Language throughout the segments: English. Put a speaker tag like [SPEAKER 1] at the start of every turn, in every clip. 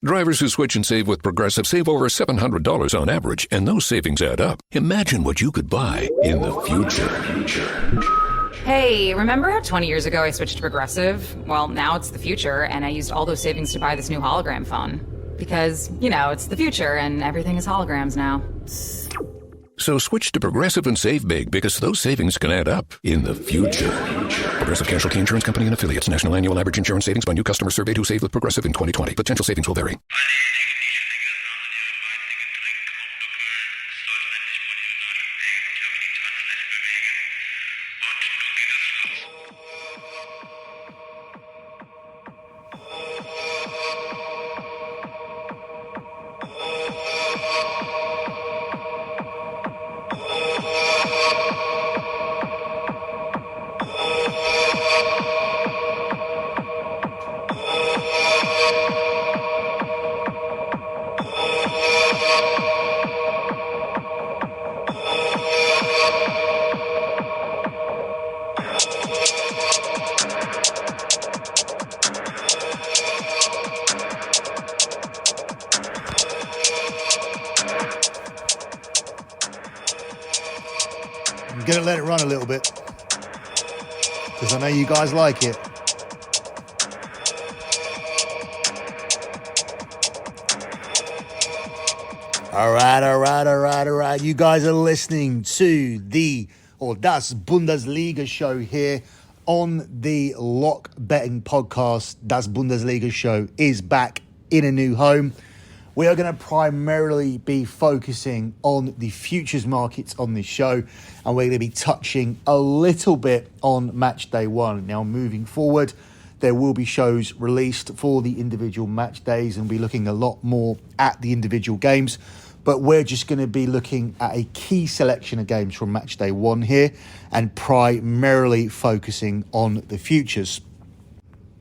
[SPEAKER 1] Drivers who switch and save with Progressive save over $700 on average, and those savings add up. Imagine what you could buy in the future.
[SPEAKER 2] Hey, remember how 20 years ago I switched to Progressive? Well, now it's the future, and I used all those savings to buy this new hologram phone. Because, it's the future, and everything is holograms now.
[SPEAKER 1] So switch to Progressive and save big, because those savings can add up in the future. Progressive Casualty Insurance Company and Affiliates. National annual average insurance savings by new customer surveyed who saved with Progressive in 2020. Potential savings will vary.
[SPEAKER 3] I'm going to let it run a little bit because I know you guys like it. All right. You guys are listening to Das Bundesliga show here on the Lock Betting Podcast. Das Bundesliga show is back in a new home. We are going to primarily be focusing on the futures markets on this show, and we're going to be touching a little bit on match day one. Now, moving forward, there will be shows released for the individual match days, and we'll be looking a lot more at the individual games. But we're just going to be looking at a key selection of games from match day one here, and primarily focusing on the futures.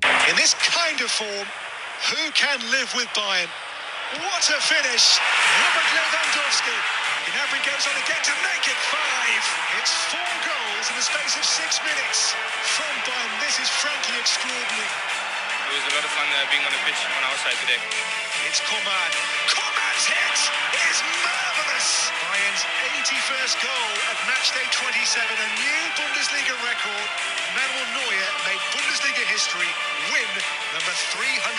[SPEAKER 4] In this kind of form, who can live with Bayern? What a finish! Robert Lewandowski. Gnabry goes on again to make it 5. It's 4 goals in the space of 6 minutes. From Bayern, this is frankly extraordinary.
[SPEAKER 5] It was a lot of fun being on the pitch on our side today.
[SPEAKER 4] It's Coman. Coman's hit is marvellous! Bayern's 81st goal at matchday 27, a new Bundesliga record. Manuel Neuer made Bundesliga history, win number 311.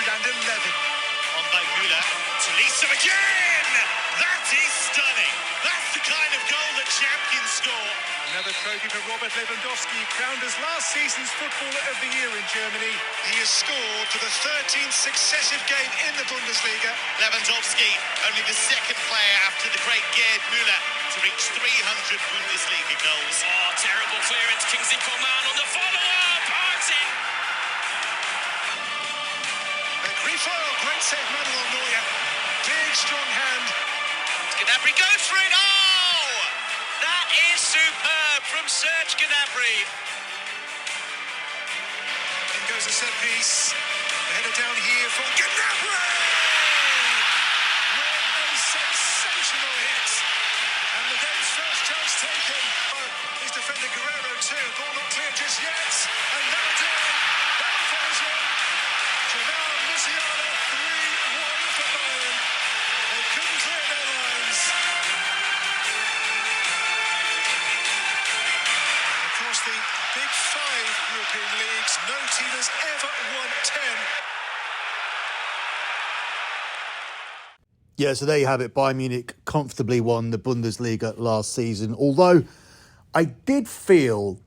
[SPEAKER 6] On by Müller, Tolisso again! That is stunning! That's the kind of goal that champions score.
[SPEAKER 4] Another trophy for Robert Lewandowski, crowned as last season's Footballer of the Year in Germany. He has scored for the 13th successive game in the Bundesliga.
[SPEAKER 6] Lewandowski, only the second player after the great Gerd Müller to reach 300 Bundesliga goals. Oh, terrible clearance, Kingsley Coman on the follow-up! Martin!
[SPEAKER 4] Great save, Manuel Neuer. Big, strong hand.
[SPEAKER 6] Gnabry goes for it. Oh! That is superb from Serge Gnabry.
[SPEAKER 4] In goes the set piece. The header down here for Gnabry! What a sensational hit. And the game's first chance taken. His defender Guerrero too. Ball not clear just yet. And that'll do it. That'll finish it. Jamal Musiala. Leagues, no team has ever won 10.
[SPEAKER 3] Yeah, so there you have it. Bayern Munich comfortably won the Bundesliga last season. Although I did feel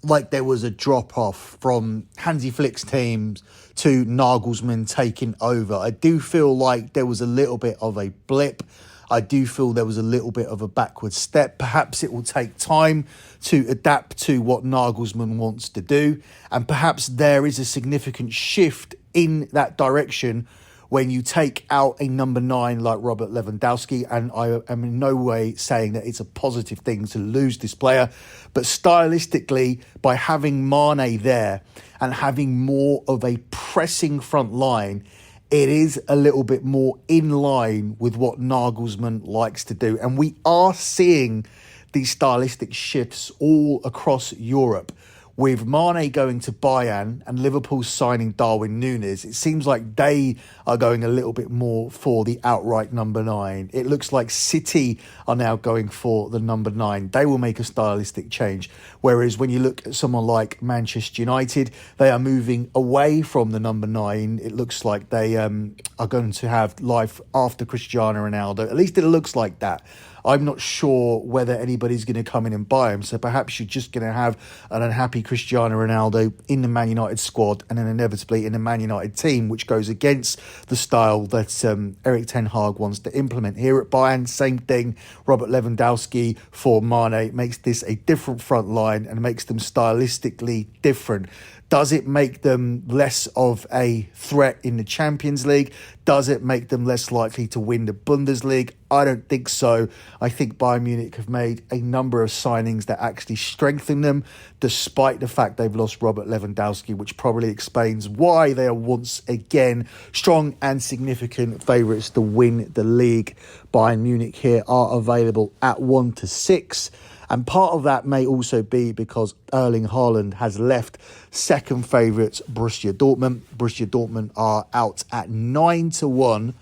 [SPEAKER 3] like there was a drop-off from Hansi Flick's teams to Nagelsmann taking over. I do feel like there was a little bit of a blip. I do feel there was a little bit of a backward step. Perhaps it will take time to adapt to what Nagelsmann wants to do. And perhaps there is a significant shift in that direction when you take out a number 9 like Robert Lewandowski. And I am in no way saying that it's a positive thing to lose this player. But stylistically, by having Mane there and having more of a pressing front line, it is a little bit more in line with what Nagelsmann likes to do. And we are seeing these stylistic shifts all across Europe. with Mane going to Bayern and Liverpool signing Darwin Núñez, it seems like they are going a little bit more for the outright number 9. It looks like City are now going for the number 9. They will make a stylistic change. Whereas when you look at someone like Manchester United, they are moving away from the number 9. It looks like they are going to have life after Cristiano Ronaldo. At least it looks like that. I'm not sure whether anybody's going to come in and buy him. So perhaps you're just going to have an unhappy Cristiano Ronaldo in the Man United squad and then inevitably in the Man United team, which goes against the style that Erik ten Hag wants to implement. Here at Bayern, same thing. Robert Lewandowski for Mane makes this a different front line and makes them stylistically different. Does it make them less of a threat in the Champions League? Does it make them less likely to win the Bundesliga? I don't think so. I think Bayern Munich have made a number of signings that actually strengthen them, despite the fact they've lost Robert Lewandowski, which probably explains why they are once again strong and significant favourites to win the league. Bayern Munich here are available at 1-6. And part of that may also be because Erling Haaland has left second favourites Borussia Dortmund. Borussia Dortmund are out at 9-1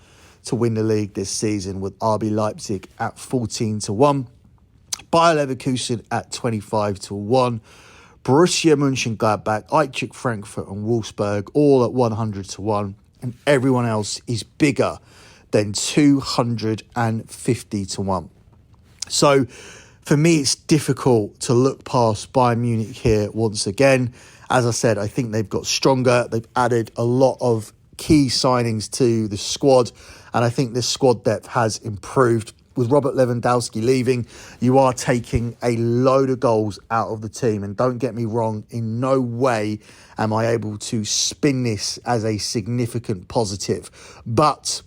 [SPEAKER 3] to win the league this season, with RB Leipzig at 14-1. Bayer Leverkusen at 25-1. Borussia Mönchengladbach, Eintracht Frankfurt and Wolfsburg all at 100-1. And everyone else is bigger than 250-1. So for me, it's difficult to look past Bayern Munich here once again. As I said, I think they've got stronger. They've added a lot of key signings to the squad, and I think this squad depth has improved. With Robert Lewandowski leaving, you are taking a load of goals out of the team. And don't get me wrong, in no way am I able to spin this as a significant positive. But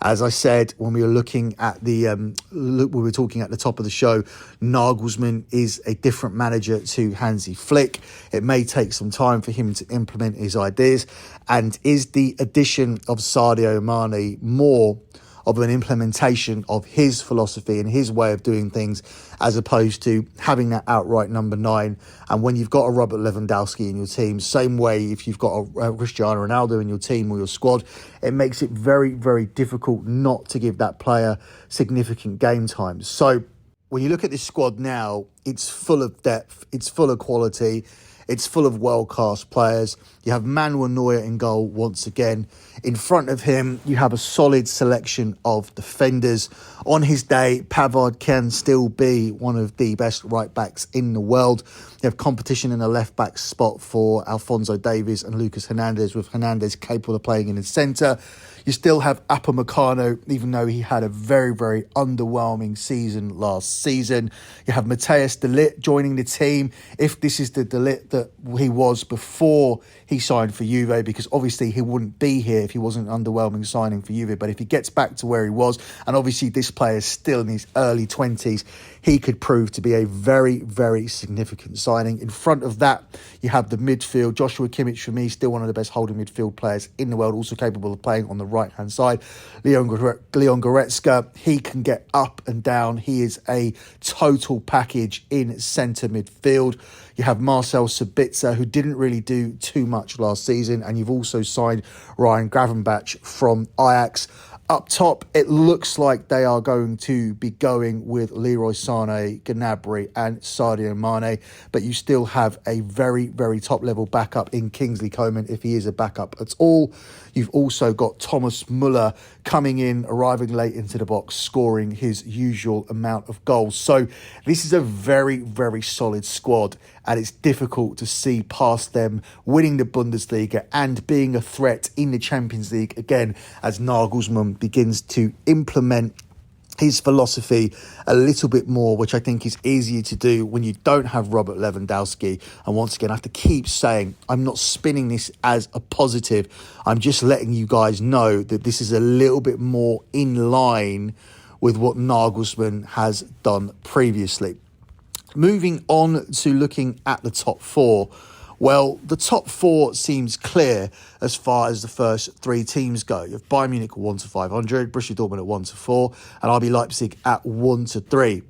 [SPEAKER 3] as I said, when we were looking at we were talking at the top of the show, Nagelsmann is a different manager to Hansi Flick. It may take some time for him to implement his ideas. And is the addition of Sadio Mane more of an implementation of his philosophy and his way of doing things, as opposed to having that outright number 9? And when you've got a Robert Lewandowski in your team, same way if you've got a Cristiano Ronaldo in your team or your squad, it makes it very, very difficult not to give that player significant game time. So when you look at this squad now, it's full of depth, it's full of quality, it's full of world-class players. You have Manuel Neuer in goal once again. In front of him, you have a solid selection of defenders. On his day, Pavard can still be one of the best right-backs in the world. You have competition in the left-back spot for Alphonso Davies and Lucas Hernandez, with Hernandez capable of playing in the centre. You still have Upamecano, even though he had a very, very underwhelming season last season. You have Matthias de Ligt joining the team, if this is the de Ligt that he was before he signed for Juve, because obviously he wouldn't be here if he wasn't an underwhelming signing for Juve. But if he gets back to where he was, and obviously this player is still in his early 20s, he could prove to be a very, very significant signing. In front of that, you have the midfield. Joshua Kimmich, for me, still one of the best holding midfield players in the world, also capable of playing on the right-hand side. Leon Goretzka, he can get up and down. He is a total package in centre midfield. You have Marcel Sabitzer, who didn't really do too much last season. And you've also signed Ryan Gravenberch from Ajax. Up top, it looks like they are going to be going with Leroy Sané, Gnabry and Sadio Mane, but you still have a very, very top-level backup in Kingsley Coman, if he is a backup at all. You've also got Thomas Muller coming in, arriving late into the box, scoring his usual amount of goals. So this is a very, very solid squad, and it's difficult to see past them winning the Bundesliga and being a threat in the Champions League again, as Nagelsmann begins to implement his philosophy a little bit more, which I think is easier to do when you don't have Robert Lewandowski. And once again, I have to keep saying, I'm not spinning this as a positive. I'm just letting you guys know that this is a little bit more in line with what Nagelsmann has done previously. Moving on to looking at the top 4. Well, the top 4 seems clear as far as the first 3 teams go. You have Bayern Munich at 1-500, Borussia Dortmund at 1-4, and RB Leipzig at 1-3.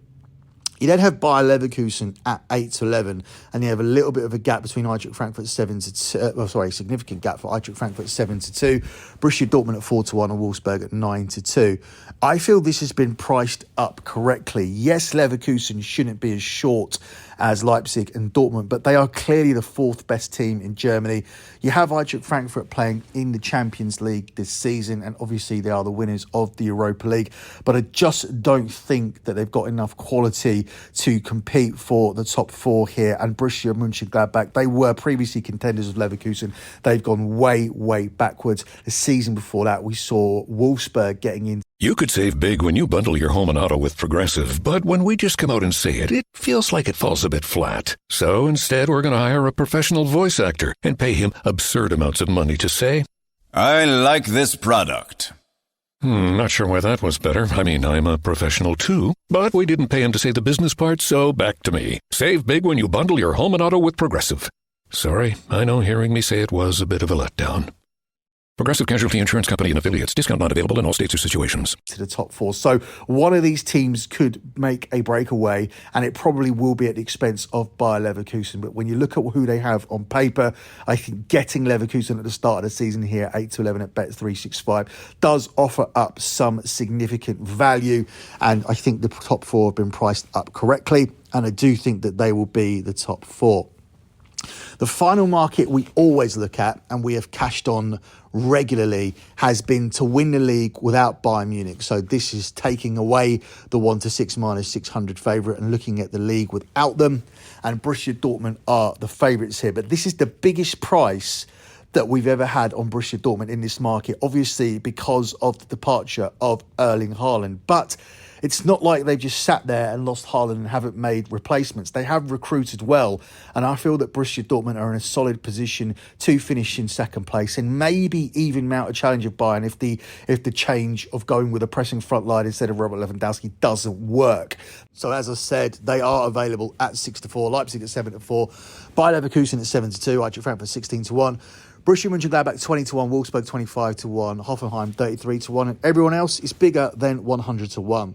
[SPEAKER 3] You then have Bayer Leverkusen at 8-11, and you have a little bit of a gap between Eintracht Frankfurt 7-2. Significant gap for Eintracht Frankfurt 7-2, Borussia Dortmund at 4-1, and Wolfsburg at 9-2. I feel this has been priced up correctly. Yes, Leverkusen shouldn't be as short as Leipzig and Dortmund, but they are clearly the fourth best team in Germany. You have Eintracht Frankfurt playing in the Champions League this season, and obviously they are the winners of the Europa League, but I just don't think that they've got enough quality to compete for the top four here. And Borussia Mönchengladbach, they were previously contenders of Leverkusen. They've gone way, way backwards. The season before that, we saw Wolfsburg getting in.
[SPEAKER 1] You could save big when you bundle your home and auto with Progressive, but when we just come out and say it, it feels like it falls a bit flat. So instead, we're going to hire a professional voice actor and pay him absurd amounts of money to say,
[SPEAKER 7] I like this product.
[SPEAKER 1] Not sure why that was better. I mean, I'm a professional too, but we didn't pay him to say the business part, so back to me. Save big when you bundle your home and auto with Progressive. Sorry, I know hearing me say it was a bit of a letdown. Progressive Casualty Insurance Company and Affiliates. Discount not available in all states or situations.
[SPEAKER 3] To the top four. So one of these teams could make a breakaway, and it probably will be at the expense of Bayer Leverkusen. But when you look at who they have on paper, I think getting Leverkusen at the start of the season here, 8-11 at Bet365, does offer up some significant value. And I think the top four have been priced up correctly. And I do think that they will be the top four. The final market we always look at, and we have cashed on regularly, has been to win the league without Bayern Munich. So this is taking away the 1-6 minus 600 favourite and looking at the league without them. And Borussia Dortmund are the favourites here. But this is the biggest price that we've ever had on Borussia Dortmund in this market, obviously because of the departure of Erling Haaland. But it's not like they've just sat there and lost Haaland and haven't made replacements. They have recruited well, and I feel that Borussia Dortmund are in a solid position to finish in second place and maybe even mount a challenge of Bayern if the change of going with a pressing front line instead of Robert Lewandowski doesn't work. So as I said, they are available at 6-4, Leipzig at 7-4, Bayer Leverkusen at 7-2, Eintracht Frankfurt 16-1. Borussia Mönchengladbach 20-1, Wolfsburg 25-1, Hoffenheim 33-1, and everyone else is bigger than 100-1.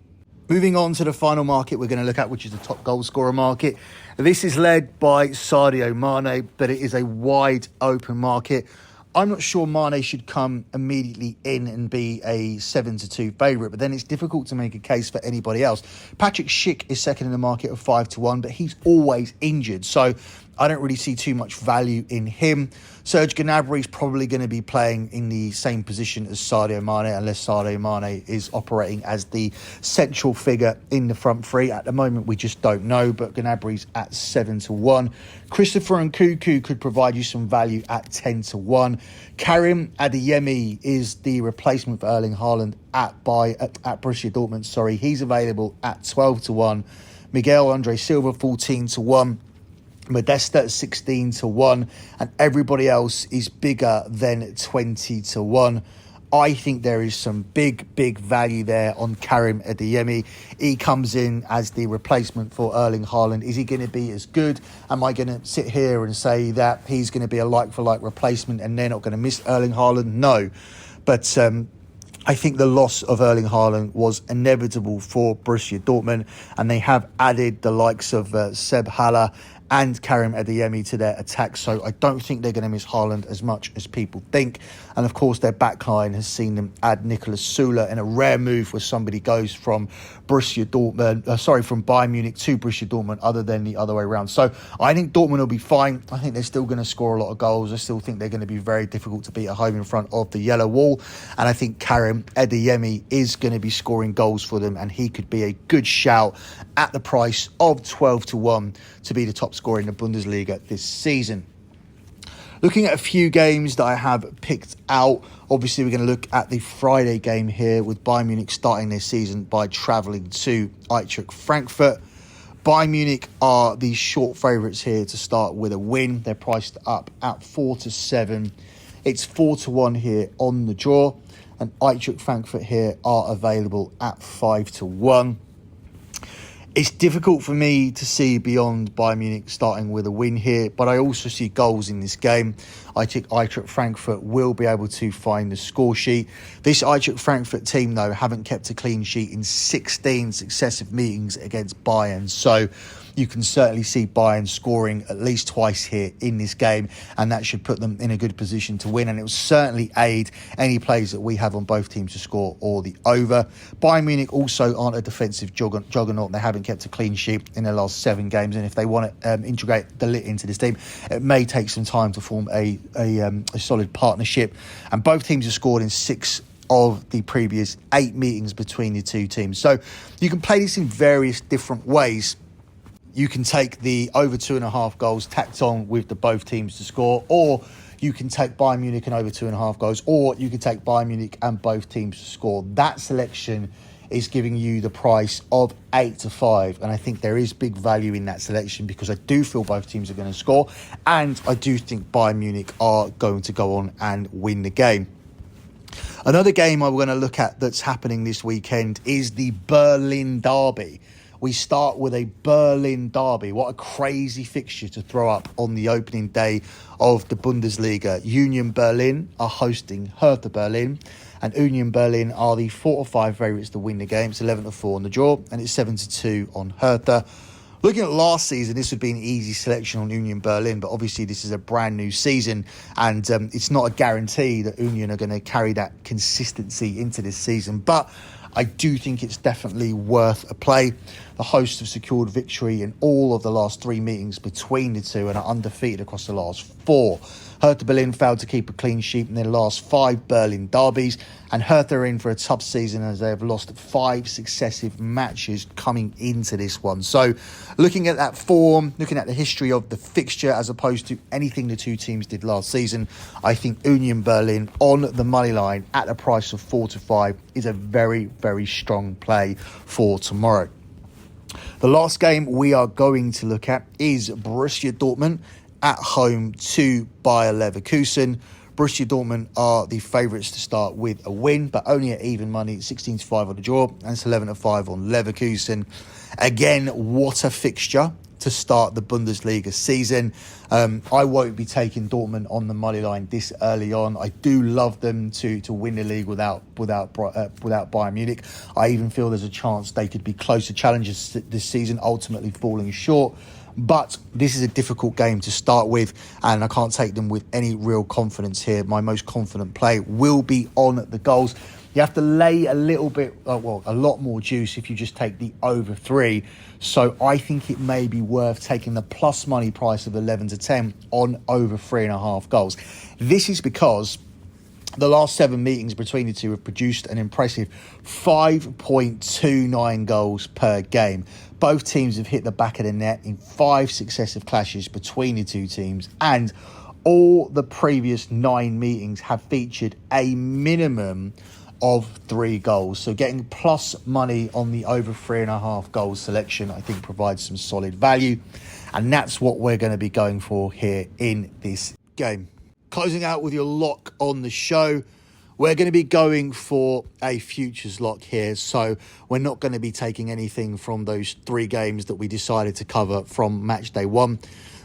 [SPEAKER 3] Moving on to the final market we're going to look at, which is the top goal scorer market. This is led by Sadio Mane, but it is a wide open market. I'm not sure Mane should come immediately in and be a 7-2 favourite, but then it's difficult to make a case for anybody else. Patrick Schick is second in the market of 5-1, but he's always injured, so I don't really see too much value in him. Serge Gnabry is probably going to be playing in the same position as Sadio Mane, unless Sadio Mane is operating as the central figure in the front three. At the moment, we just don't know, but Gnabry's at 7-1. Christopher Nkunku could provide you some value at 10-1. Karim Adeyemi is the replacement for Erling Haaland at Borussia Dortmund. He's available at 12-1. Miguel Andre Silva 14-1. Modesta at 16-1, and everybody else is bigger than 20-1. I think there is some big value there on Karim Adeyemi. He comes in as the replacement for Erling Haaland. Is he going to be as good? Am I going to sit here and say that he's going to be a like-for-like replacement and they're not going to miss Erling Haaland? No. But I think the loss of Erling Haaland was inevitable for Borussia Dortmund, and they have added the likes of Seb Haller and Karim Adeyemi to their attack, so I don't think they're going to miss Haaland as much as people think. And of course, their backline has seen them add Nicolas Süle in a rare move where somebody goes from from Bayern Munich to Borussia Dortmund, other than the other way around. So I think Dortmund will be fine. I think they're still going to score a lot of goals. I still think they're going to be very difficult to beat at home in front of the yellow wall. And I think Karim Adeyemi is going to be scoring goals for them, and he could be a good shout at the price of 12-1 to be the top scorer in the Bundesliga this season. Looking at a few games that I have picked out, obviously we're going to look at the Friday game here with Bayern Munich starting their season by travelling to Eintracht Frankfurt. Bayern Munich are the short favourites here to start with a win. They're priced up at 4-7. It's 4-1 here on the draw, and Eintracht Frankfurt here are available at 5-1. It's difficult for me to see beyond Bayern Munich starting with a win here, but I also see goals in this game. I think Eintracht Frankfurt will be able to find the score sheet. This Eintracht Frankfurt team, though, haven't kept a clean sheet in 16 successive meetings against Bayern. So you can certainly see Bayern scoring at least twice here in this game, and that should put them in a good position to win. And it will certainly aid any plays that we have on both teams to score or the over. Bayern Munich also aren't a defensive juggernaut. They haven't kept a clean sheet in their last 7 games, and if they want to integrate the Lit into this team, it may take some time to form a solid partnership. And both teams have scored in 6 of the previous 8 meetings between the two teams. So you can play this in various different ways. You can take the over 2.5 goals tacked on with the both teams to score, or you can take Bayern Munich and over 2.5 goals, or you can take Bayern Munich and both teams to score. That selection is giving you the price of 8-5, and I think there is big value in that selection because I do feel both teams are going to score, and I do think Bayern Munich are going to go on and win the game. Another game I'm going to look at that's happening this weekend is the Berlin Derby. We start with a Berlin derby. What a crazy fixture to throw up on the opening day of the Bundesliga. Union Berlin are hosting Hertha Berlin, and Union Berlin are the 4-5 favourites to win the game. It's 11-4 on the draw, and it's 7-2 on Hertha. Looking at last season, this would be an easy selection on Union Berlin, but obviously this is a brand new season, and it's not a guarantee that Union are going to carry that consistency into this season. But I do think it's definitely worth a play. The hosts have secured victory in all of the last 3 meetings between the two and are undefeated across the last 4. Hertha Berlin failed to keep a clean sheet in their last 5 Berlin derbies, and Hertha are in for a tough season as they have lost 5 successive matches coming into this one. So looking at that form, looking at the history of the fixture as opposed to anything the two teams did last season, I think Union Berlin on the money line at a price of 4-5 is a very, very strong play for tomorrow. The last game we are going to look at is Borussia Dortmund at home to Bayer Leverkusen. Borussia Dortmund are the favourites to start with a win, but only at even money, 16-5 on the draw, and it's 11-5 on Leverkusen. Again, what a fixture to start the Bundesliga season. I won't be taking Dortmund on the money line this early on. I do love them to win the league without Bayern Munich. I even feel there's a chance they could be closer challengers this season, ultimately falling short. But this is a difficult game to start with, and I can't take them with any real confidence here. My most confident play will be on the goals. You have to lay a little bit, a lot more juice if you just take the over 3. So I think it may be worth taking the plus money price of 11-10 on over 3.5 goals. This is because the last 7 meetings between the two have produced an impressive 5.29 goals per game. Both teams have hit the back of the net in 5 successive clashes between the two teams, and all the previous 9 meetings have featured a minimum of 3 goals. So getting plus money on the over 3.5 goals selection, I think, provides some solid value, and that's what we're going to be going for here in this game. Closing out with your lock on the show, we're going to be going for a futures lock here. So we're not going to be taking anything from those 3 games that we decided to cover from match day 1.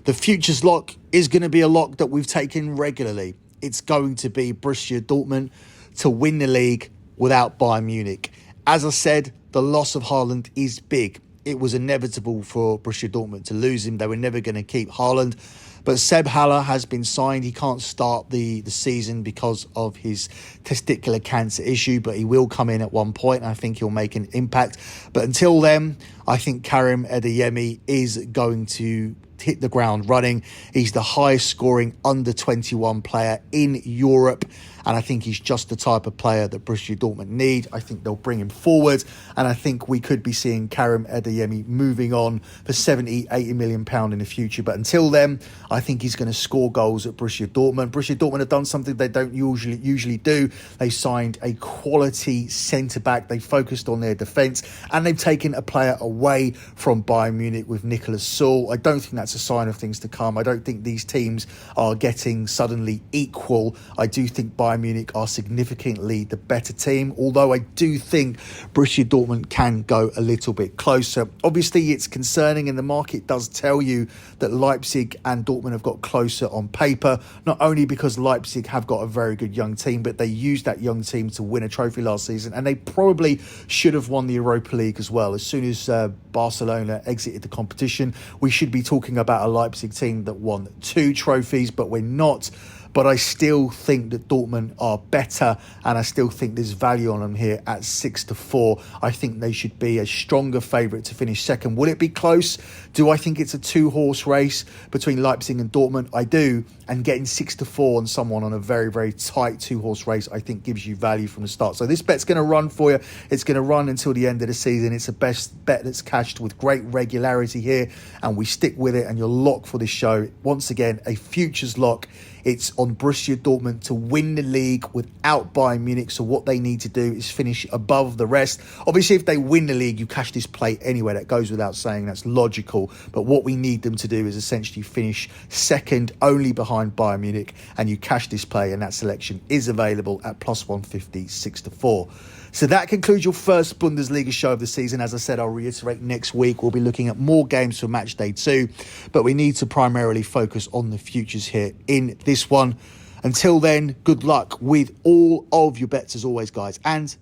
[SPEAKER 3] The futures lock is going to be a lock that we've taken regularly. It's going to be Borussia Dortmund to win the league without Bayern Munich. As I said, the loss of Haaland is big. It was inevitable for Borussia Dortmund to lose him. They were never going to keep Haaland. But Seb Haller has been signed. He can't start the season because of his testicular cancer issue, but he will come in at one point, and I think he'll make an impact. But until then, I think Karim Adeyemi is going to hit the ground running. He's the highest scoring under 21 player in Europe, and I think he's just the type of player that Borussia Dortmund need. I think they'll bring him forward, and I think we could be seeing Karim Adeyemi moving on for £70-80 million in the future. But until then, I think he's going to score goals at Borussia Dortmund. Borussia Dortmund have done something they don't usually do. They signed a quality centre-back. They focused on their defence, and they've taken a player away from Bayern Munich with Nicolas Saul. I don't think that's a sign of things to come. I don't think these teams are getting suddenly equal. I do think Bayern Munich are significantly the better team, although I do think Borussia Dortmund can go a little bit closer. Obviously, it's concerning, and the market does tell you that Leipzig and Dortmund have got closer on paper, not only because Leipzig have got a very good young team, but they used that young team to win a trophy last season, and they probably should have won the Europa League as well. As soon as Barcelona exited the competition, we should be talking about a Leipzig team that won 2 trophies, but we're not. But I still think that Dortmund are better, and I still think there's value on them here at 6-4. I think they should be a stronger favourite to finish second. Will it be close? Do I think it's a 2-horse race between Leipzig and Dortmund? I do. And getting 6-4 on someone on a very, very tight 2-horse race, I think gives you value from the start. So this bet's going to run for you. It's going to run until the end of the season. It's the best bet that's cashed with great regularity here, and we stick with it. And you're locked for this show. Once again, a futures lock. It's on Borussia Dortmund to win the league without Bayern Munich. So what they need to do is finish above the rest. Obviously, if they win the league, you cash this play anyway. That goes without saying. That's logical. But what we need them to do is essentially finish second, only behind Bayern Munich. And you cash this play, and that selection is available at plus 150, 6-4. So that concludes your first Bundesliga show of the season. As I said, I'll reiterate, next week we'll be looking at more games for match day 2, but we need to primarily focus on the futures here in this one. Until then, good luck with all of your bets as always, guys, and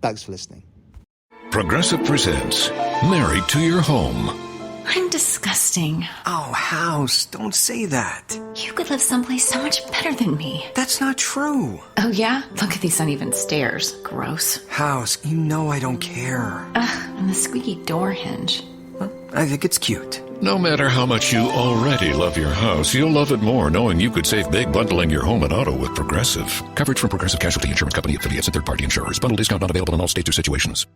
[SPEAKER 3] thanks for listening.
[SPEAKER 1] Progressive presents Married to Your Home.
[SPEAKER 8] I'm disgusting.
[SPEAKER 9] Oh, House, don't say that.
[SPEAKER 8] You could live someplace so much better than me.
[SPEAKER 9] That's not true.
[SPEAKER 8] Oh, yeah? Look at these uneven stairs. Gross.
[SPEAKER 9] House, you know I don't care.
[SPEAKER 8] Ugh, and the squeaky door hinge.
[SPEAKER 9] Well, I think it's cute.
[SPEAKER 1] No matter how much you already love your house, you'll love it more knowing you could save big bundling your home and auto with Progressive. Coverage from Progressive Casualty Insurance Company, affiliates, and third-party insurers. Bundle discount not available in all states or situations.